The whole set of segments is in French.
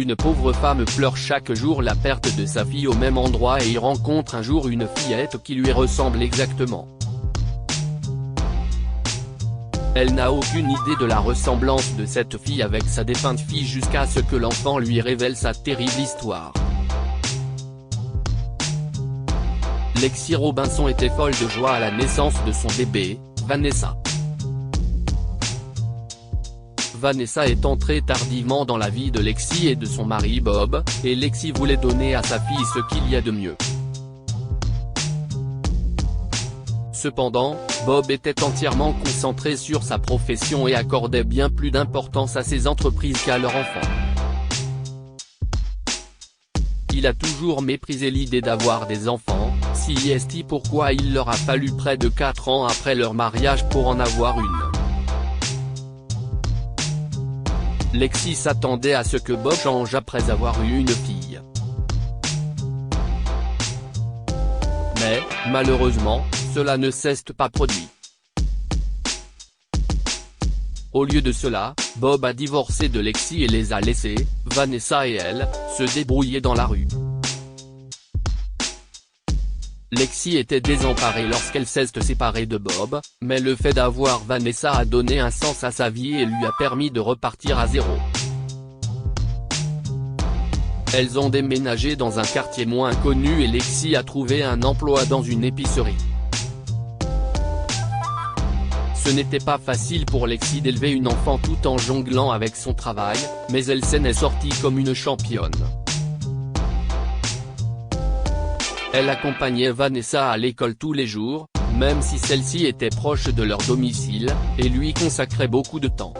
Une pauvre femme pleure chaque jour la perte de sa fille au même endroit et y rencontre un jour une fillette qui lui ressemble exactement. Elle n'a aucune idée de la ressemblance de cette fille avec sa défunte fille jusqu'à ce que l'enfant lui révèle sa terrible histoire. Lexi Robinson était folle de joie à la naissance de son bébé, Vanessa. Vanessa est entrée tardivement dans la vie de Lexi et de son mari Bob, et Lexi voulait donner à sa fille ce qu'il y a de mieux. Cependant, Bob était entièrement concentré sur sa profession et accordait bien plus d'importance à ses entreprises qu'à leur enfant. Il a toujours méprisé l'idée d'avoir des enfants, si est pourquoi il leur a fallu près de 4 ans après leur mariage pour en avoir une. Lexi s'attendait à ce que Bob change après avoir eu une fille. Mais, malheureusement, cela ne s'est pas produit. Au lieu de cela, Bob a divorcé de Lexi et les a laissés, Vanessa et elle, se débrouiller dans la rue. Lexi était désemparée lorsqu'elle s'est séparée de Bob, mais le fait d'avoir Vanessa a donné un sens à sa vie et lui a permis de repartir à zéro. Elles ont déménagé dans un quartier moins connu et Lexi a trouvé un emploi dans une épicerie. Ce n'était pas facile pour Lexi d'élever une enfant tout en jonglant avec son travail, mais elle s'en est sortie comme une championne. Elle accompagnait Vanessa à l'école tous les jours, même si celle-ci était proche de leur domicile, et lui consacrait beaucoup de temps.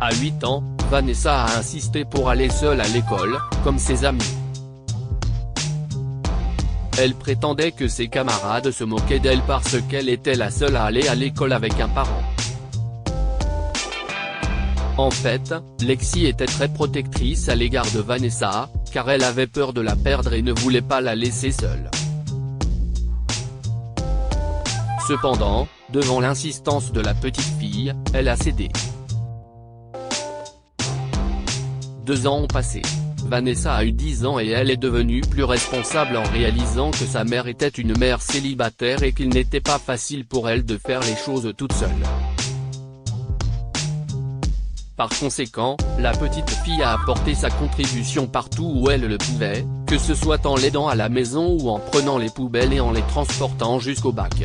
À 8 ans, Vanessa a insisté pour aller seule à l'école, comme ses amis. Elle prétendait que ses camarades se moquaient d'elle parce qu'elle était la seule à aller à l'école avec un parent. En fait, Lexi était très protectrice à l'égard de Vanessa, car elle avait peur de la perdre et ne voulait pas la laisser seule. Cependant, devant l'insistance de la petite fille, elle a cédé. 2 ans ont passé. Vanessa a eu 10 ans et elle est devenue plus responsable en réalisant que sa mère était une mère célibataire et qu'il n'était pas facile pour elle de faire les choses toute seule. Par conséquent, la petite fille a apporté sa contribution partout où elle le pouvait, que ce soit en l'aidant à la maison ou en prenant les poubelles et en les transportant jusqu'au bac.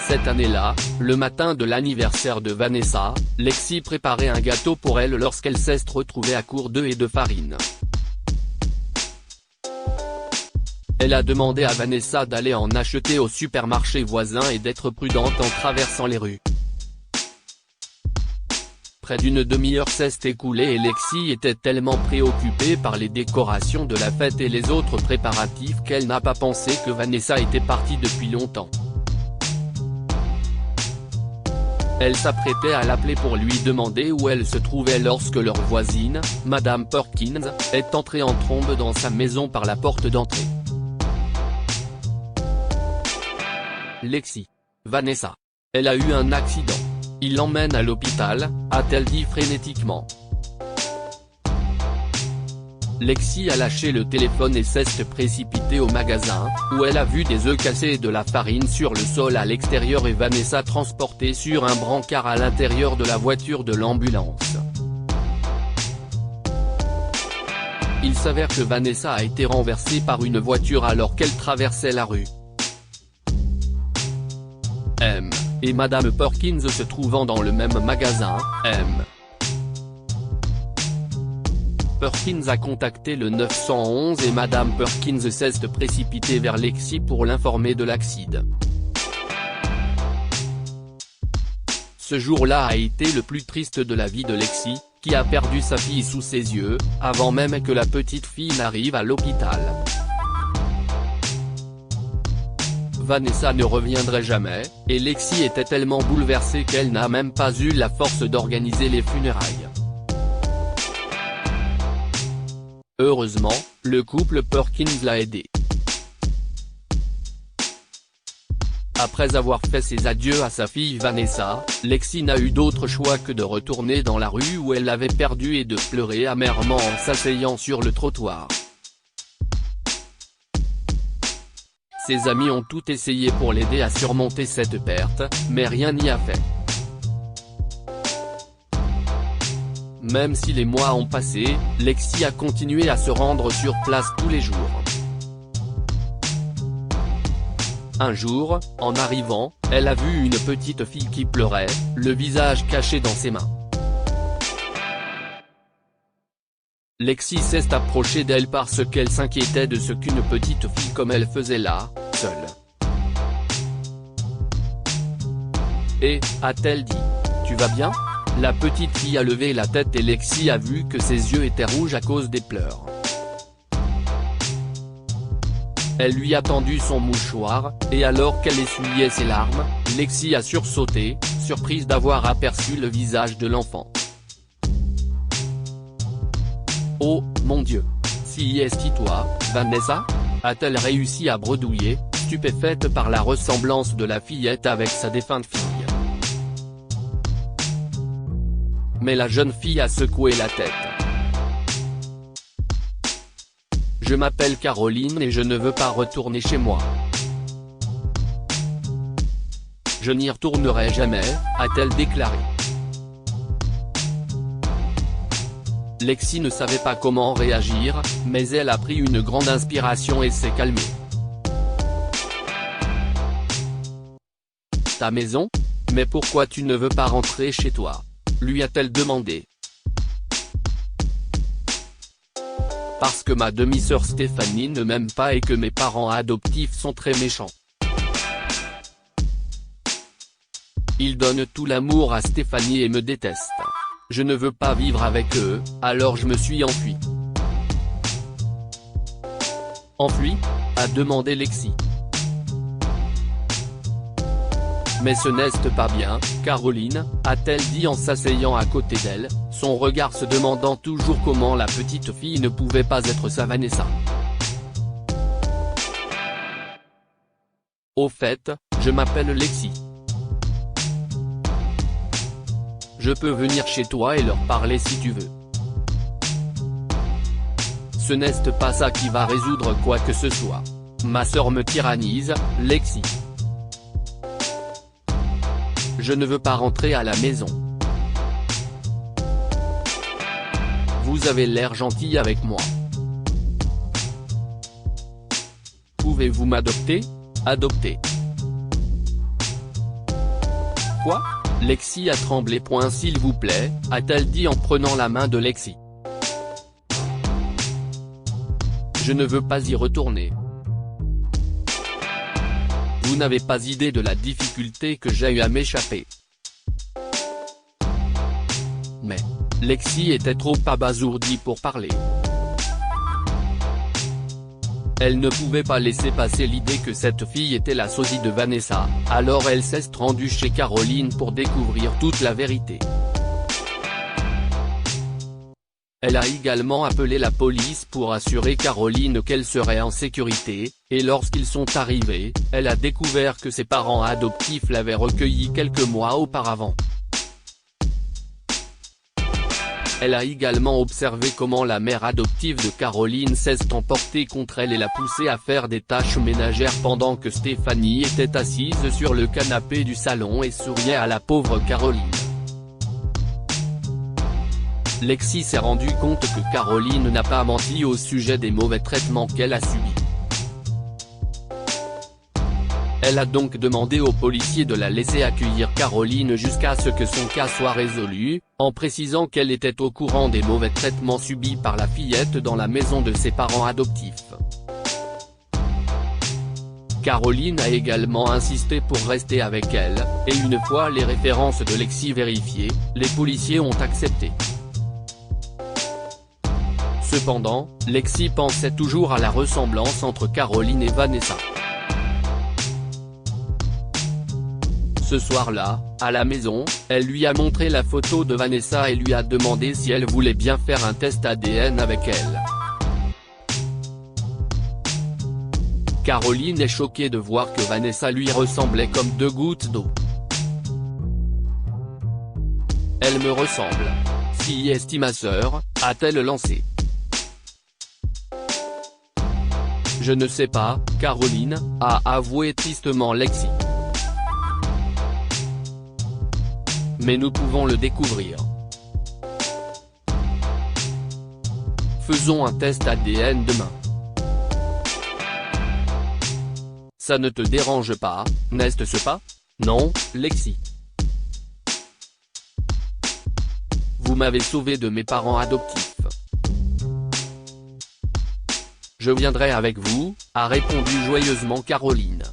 Cette année-là, le matin de l'anniversaire de Vanessa, Lexi préparait un gâteau pour elle lorsqu'elle s'est retrouvée à court d'œufs et de farine. Elle a demandé à Vanessa d'aller en acheter au supermarché voisin et d'être prudente en traversant les rues. Près d'une demi-heure s'est écoulée et Lexi était tellement préoccupée par les décorations de la fête et les autres préparatifs qu'elle n'a pas pensé que Vanessa était partie depuis longtemps. Elle s'apprêtait à l'appeler pour lui demander où elle se trouvait lorsque leur voisine, Madame Perkins, est entrée en trombe dans sa maison par la porte d'entrée. Lexi. Vanessa. Elle a eu un accident. Il l'emmène à l'hôpital, a-t-elle dit frénétiquement. Lexi a lâché le téléphone et s'est précipitée au magasin, où elle a vu des œufs cassés et de la farine sur le sol à l'extérieur et Vanessa transportée sur un brancard à l'intérieur de la voiture de l'ambulance. Il s'avère que Vanessa a été renversée par une voiture alors qu'elle traversait la rue. M. et Madame Perkins se trouvant dans le même magasin, M. Perkins a contacté le 911 et Madame Perkins s'est précipitée vers Lexi pour l'informer de l'accident. Ce jour-là a été le plus triste de la vie de Lexi, qui a perdu sa fille sous ses yeux, avant même que la petite fille n'arrive à l'hôpital. Vanessa ne reviendrait jamais, et Lexi était tellement bouleversée qu'elle n'a même pas eu la force d'organiser les funérailles. Heureusement, le couple Perkins l'a aidée. Après avoir fait ses adieux à sa fille Vanessa, Lexi n'a eu d'autre choix que de retourner dans la rue où elle l'avait perdue et de pleurer amèrement en s'asseyant sur le trottoir. Ses amis ont tout essayé pour l'aider à surmonter cette perte, mais rien n'y a fait. Même si les mois ont passé, Lexi a continué à se rendre sur place tous les jours. Un jour, en arrivant, elle a vu une petite fille qui pleurait, le visage caché dans ses mains. Lexi s'est approchée d'elle parce qu'elle s'inquiétait de ce qu'une petite fille comme elle faisait là, seule. Et, a-t-elle dit, « Tu vas bien ?» La petite fille a levé la tête et Lexi a vu que ses yeux étaient rouges à cause des pleurs. Elle lui a tendu son mouchoir, et alors qu'elle essuyait ses larmes, Lexi a sursauté, surprise d'avoir aperçu le visage de l'enfant. « Oh, mon Dieu! Si est-ce toi, Vanessa ?» a-t-elle réussi à bredouiller, stupéfaite par la ressemblance de la fillette avec sa défunte fille. Mais la jeune fille a secoué la tête. « Je m'appelle Caroline et je ne veux pas retourner chez moi. Je n'y retournerai jamais », a-t-elle déclaré. Lexi ne savait pas comment réagir, mais elle a pris une grande inspiration et s'est calmée. « Ta maison ? Mais pourquoi tu ne veux pas rentrer chez toi ? » lui a-t-elle demandé. « Parce que ma demi-sœur Stéphanie ne m'aime pas et que mes parents adoptifs sont très méchants. Ils donnent tout l'amour à Stéphanie et me détestent. Je ne veux pas vivre avec eux, alors je me suis enfuie. » Enfuie ? A demandé Lexi. « Mais ce n'est pas bien, Caroline, » a-t-elle dit en s'asseyant à côté d'elle, son regard se demandant toujours comment la petite fille ne pouvait pas être sa Vanessa. « Au fait, je m'appelle Lexi. Je peux venir chez toi et leur parler si tu veux. Ce n'est pas ça qui va résoudre quoi que ce soit. Ma sœur me tyrannise, Lexi. Je ne veux pas rentrer à la maison. Vous avez l'air gentil avec moi. Pouvez-vous m'adopter ? Adopter. Quoi ? Lexi a tremblé. « S'il vous plaît », a-t-elle dit en prenant la main de Lexi. Je ne veux pas y retourner. Vous n'avez pas idée de la difficulté que j'ai eu à m'échapper. Mais, Lexi était trop abasourdie pour parler. Elle ne pouvait pas laisser passer l'idée que cette fille était la sosie de Vanessa, alors elle s'est rendue chez Caroline pour découvrir toute la vérité. Elle a également appelé la police pour assurer Caroline qu'elle serait en sécurité, et lorsqu'ils sont arrivés, elle a découvert que ses parents adoptifs l'avaient recueillie quelques mois auparavant. Elle a également observé comment la mère adoptive de Caroline s'est emportée contre elle et l'a poussée à faire des tâches ménagères pendant que Stéphanie était assise sur le canapé du salon et souriait à la pauvre Caroline. Lexi s'est rendu compte que Caroline n'a pas menti au sujet des mauvais traitements qu'elle a subis. Elle a donc demandé aux policiers de la laisser accueillir Caroline jusqu'à ce que son cas soit résolu, en précisant qu'elle était au courant des mauvais traitements subis par la fillette dans la maison de ses parents adoptifs. Caroline a également insisté pour rester avec elle, et une fois les références de Lexi vérifiées, les policiers ont accepté. Cependant, Lexi pensait toujours à la ressemblance entre Caroline et Vanessa. Ce soir-là, à la maison, elle lui a montré la photo de Vanessa et lui a demandé si elle voulait bien faire un test ADN avec elle. Caroline est choquée de voir que Vanessa lui ressemblait comme deux gouttes d'eau. Elle me ressemble. Si est ma sœur, a-t-elle lancé. Je ne sais pas, Caroline, a avoué tristement Lexi. Mais nous pouvons le découvrir. Faisons un test ADN demain. Ça ne te dérange pas, n'est-ce pas? Non, Lexi. Vous m'avez sauvé de mes parents adoptifs. Je viendrai avec vous, a répondu joyeusement Caroline.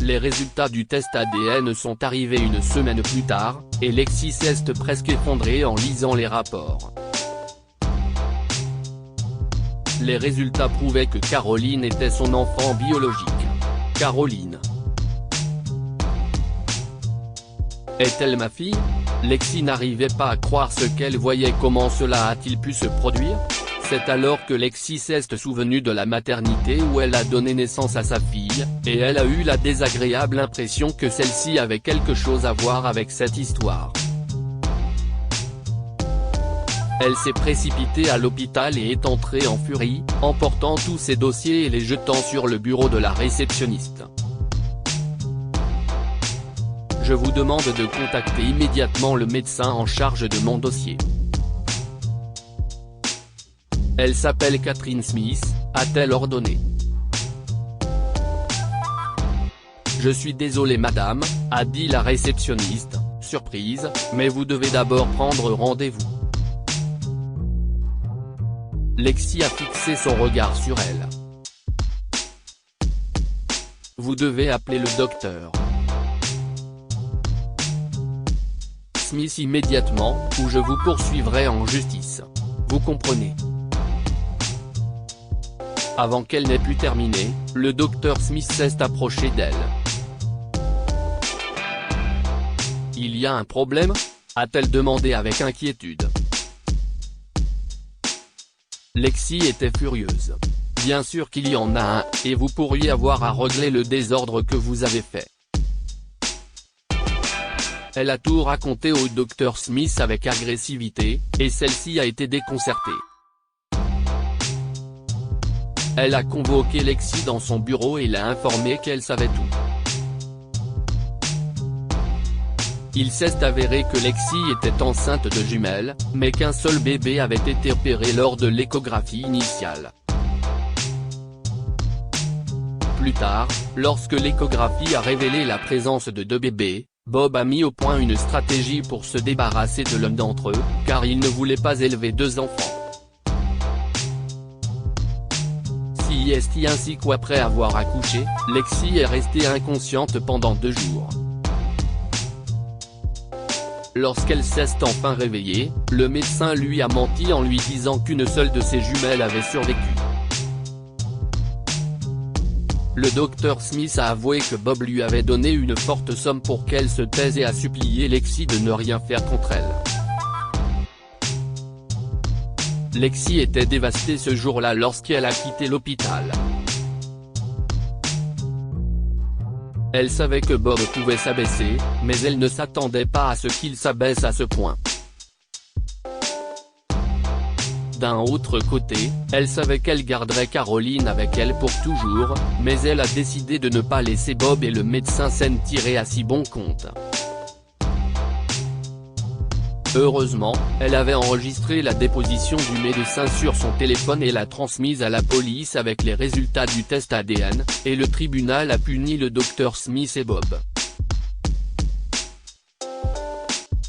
Les résultats du test ADN sont arrivés une semaine plus tard, et Lexi s'est presque effondrée en lisant les rapports. Les résultats prouvaient que Caroline était son enfant biologique. Caroline. Est-elle ma fille? Lexi n'arrivait pas à croire ce qu'elle voyait. Comment cela a-t-il pu se produire? C'est alors que Lexi s'est souvenue de la maternité où elle a donné naissance à sa fille, et elle a eu la désagréable impression que celle-ci avait quelque chose à voir avec cette histoire. Elle s'est précipitée à l'hôpital et est entrée en furie, emportant tous ses dossiers et les jetant sur le bureau de la réceptionniste. Je vous demande de contacter immédiatement le médecin en charge de mon dossier. Elle s'appelle Catherine Smith, a-t-elle ordonné. Je suis désolé madame, a dit la réceptionniste, surprise, mais vous devez d'abord prendre rendez-vous. Lexi a fixé son regard sur elle. Vous devez appeler le docteur Smith immédiatement, ou je vous poursuivrai en justice. Vous comprenez? Avant qu'elle n'ait pu terminer, le docteur Smith s'est approché d'elle. Il y a un problème? A-t-elle demandé avec inquiétude. Lexi était furieuse. Bien sûr qu'il y en a un, et vous pourriez avoir à régler le désordre que vous avez fait. Elle a tout raconté au docteur Smith avec agressivité, et celle-ci a été déconcertée. Elle a convoqué Lexi dans son bureau et l'a informé qu'elle savait tout. Il s'est avéré que Lexi était enceinte de jumelles, mais qu'un seul bébé avait été opéré lors de l'échographie initiale. Plus tard, lorsque l'échographie a révélé la présence de deux bébés, Bob a mis au point une stratégie pour se débarrasser de l'un d'entre eux, car il ne voulait pas élever deux enfants. Ainsi qu'après avoir accouché, Lexi est restée inconsciente pendant 2 jours. Lorsqu'elle s'est enfin réveillée, le médecin lui a menti en lui disant qu'une seule de ses jumelles avait survécu. Le docteur Smith a avoué que Bob lui avait donné une forte somme pour qu'elle se taise et a supplié Lexi de ne rien faire contre elle. Lexi était dévastée ce jour-là lorsqu'elle a quitté l'hôpital. Elle savait que Bob pouvait s'abaisser, mais elle ne s'attendait pas à ce qu'il s'abaisse à ce point. D'un autre côté, elle savait qu'elle garderait Caroline avec elle pour toujours, mais elle a décidé de ne pas laisser Bob et le médecin s'en tirer à si bon compte. Heureusement, elle avait enregistré la déposition du médecin sur son téléphone et l'a transmise à la police avec les résultats du test ADN, et le tribunal a puni le docteur Smith et Bob.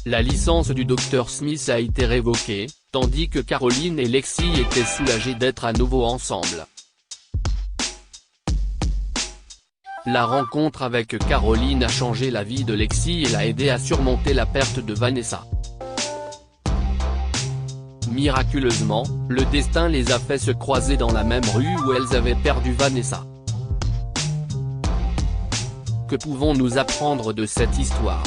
La licence du docteur Smith a été révoquée, tandis que Caroline et Lexi étaient soulagées d'être à nouveau ensemble. La rencontre avec Caroline a changé la vie de Lexi et l'a aidé à surmonter la perte de Vanessa. Miraculeusement, le destin les a fait se croiser dans la même rue où elles avaient perdu Vanessa. Que pouvons-nous apprendre de cette histoire?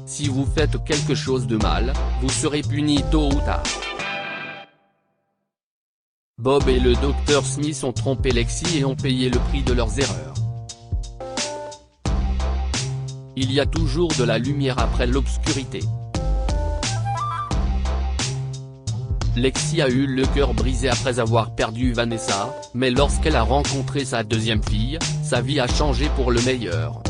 Si vous faites quelque chose de mal, vous serez puni tôt ou tard. Bob et le Dr Smith ont trompé Lexi et ont payé le prix de leurs erreurs. Il y a toujours de la lumière après l'obscurité. Lexi a eu le cœur brisé après avoir perdu Vanessa, mais lorsqu'elle a rencontré sa deuxième fille, sa vie a changé pour le meilleur.